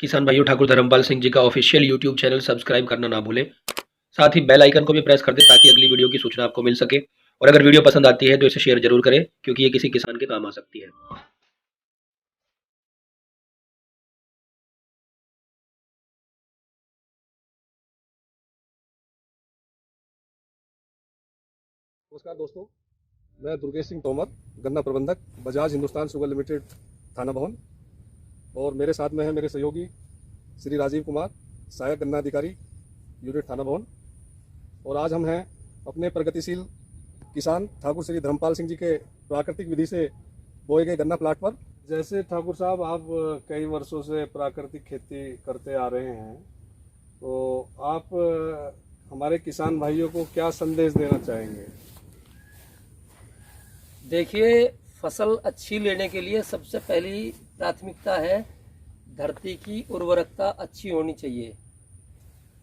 किसान भाइयों, ठाकुर धर्मपाल सिंह जी का ऑफिशियल यूट्यूब चैनल सब्सक्राइब करना ना भूलें। साथ ही बेल आइकन को भी प्रेस कर दें ताकि अगली वीडियो की सूचना आपको मिल सके। और अगर वीडियो पसंद आती है तो इसे शेयर जरूर करें, क्योंकि ये किसी किसान के काम आ सकती है। नमस्कार दोस्तों, मैं दुर्गेश सिंह तोमर, गन्ना प्रबंधक, बजाज हिंदुस्तान शुगर लिमिटेड, थाना भवन। और मेरे साथ में है मेरे सहयोगी श्री राजीव कुमार, सहायक गन्ना अधिकारी, यूनिट थाना भवन। और आज हम हैं अपने प्रगतिशील किसान ठाकुर श्री धर्मपाल सिंह जी के प्राकृतिक विधि से बोए गए गन्ना प्लाट पर। जैसे ठाकुर साहब, आप कई वर्षों से प्राकृतिक खेती करते आ रहे हैं, तो आप हमारे किसान भाइयों को क्या संदेश देना चाहेंगे? देखिए, फसल अच्छी लेने के लिए सबसे पहली प्राथमिकता है धरती की उर्वरकता अच्छी होनी चाहिए।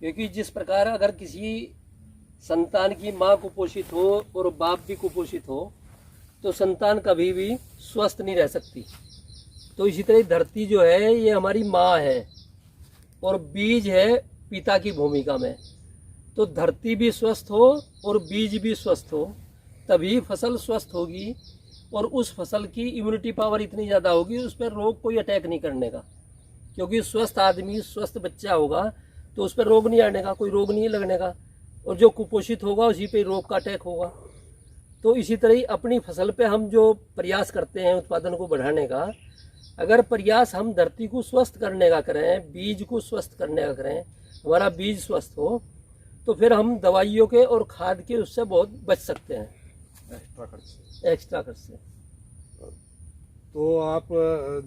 क्योंकि जिस प्रकार अगर किसी संतान की माँ कुपोषित हो और बाप भी कुपोषित हो तो संतान कभी भी स्वस्थ नहीं रह सकती। तो इसी तरह धरती जो है ये हमारी माँ है और बीज है पिता की भूमिका में। तो धरती भी स्वस्थ हो और बीज भी स्वस्थ हो, तभी फसल स्वस्थ होगी और उस फसल की इम्यूनिटी पावर इतनी ज़्यादा होगी उस पर रोग कोई अटैक नहीं करने का। क्योंकि स्वस्थ आदमी, स्वस्थ बच्चा होगा तो उस पर रोग नहीं आने का, कोई रोग नहीं लगने का। और जो कुपोषित होगा उसी पे रोग का अटैक होगा। तो इसी तरह ही अपनी फसल पे हम जो प्रयास करते हैं उत्पादन को बढ़ाने का, अगर प्रयास हम धरती को स्वस्थ करने का करें, बीज को स्वस्थ करने का करें, हमारा बीज स्वस्थ हो, तो फिर हम दवाइयों के और खाद के उससे बहुत बच सकते हैं, एक्स्ट्रा खर्च से। तो आप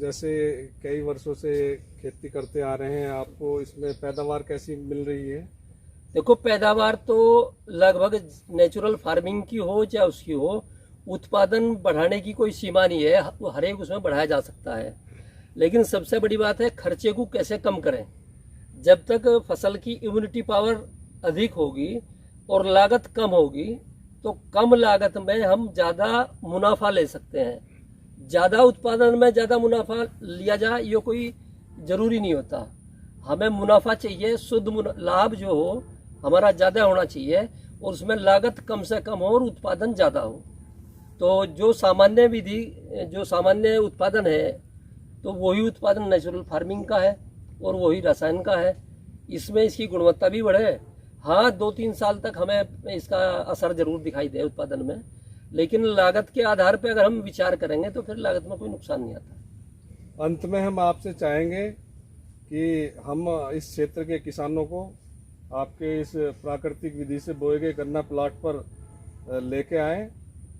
जैसे कई वर्षों से खेती करते आ रहे हैं, आपको इसमें पैदावार कैसी मिल रही है? देखो, पैदावार तो लगभग नेचुरल फार्मिंग की हो चाहे उसकी हो, उत्पादन बढ़ाने की कोई सीमा नहीं है, वो हर एक उसमें बढ़ाया जा सकता है। लेकिन सबसे बड़ी बात है खर्चे को कैसे कम करें। जब तक फसल की इम्यूनिटी पावर अधिक होगी और लागत कम होगी तो कम लागत में हम ज़्यादा मुनाफा ले सकते हैं। ज़्यादा उत्पादन में ज़्यादा मुनाफा लिया जाए ये कोई ज़रूरी नहीं होता। हमें मुनाफा चाहिए, शुद्ध लाभ जो हो हमारा ज़्यादा होना चाहिए और उसमें लागत कम से कम हो और उत्पादन ज़्यादा हो। तो जो सामान्य विधि, जो सामान्य उत्पादन है, तो वही उत्पादन नेचुरल फार्मिंग का है और वही रसायन का है। इसमें इसकी गुणवत्ता भी बढ़े। हाँ, 2-3 साल तक हमें इसका असर जरूर दिखाई दे उत्पादन में, लेकिन लागत के आधार पर अगर हम विचार करेंगे तो फिर लागत में कोई नुकसान नहीं आता। अंत में हम आपसे चाहेंगे कि हम इस क्षेत्र के किसानों को आपके इस प्राकृतिक विधि से बोए गए गन्ना प्लाट पर लेके आएं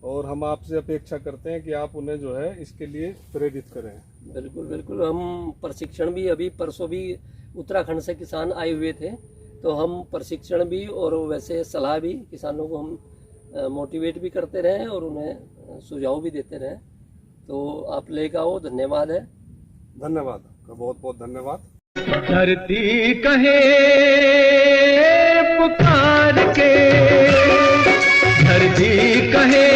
और हम आपसे अपेक्षा करते हैं कि आप उन्हें जो है इसके लिए प्रेरित करें। बिल्कुल बिल्कुल, हम प्रशिक्षण भी, अभी परसों भी उत्तराखंड से किसान आए हुए थे, तो हम प्रशिक्षण भी और वैसे सलाह भी किसानों को हम मोटिवेट भी करते रहे और उन्हें सुझाव भी देते रहे। तो आप लेकर आओ। धन्यवाद है। धन्यवाद, बहुत बहुत धन्यवाद। धरती कहे पुकार के, धरती कहे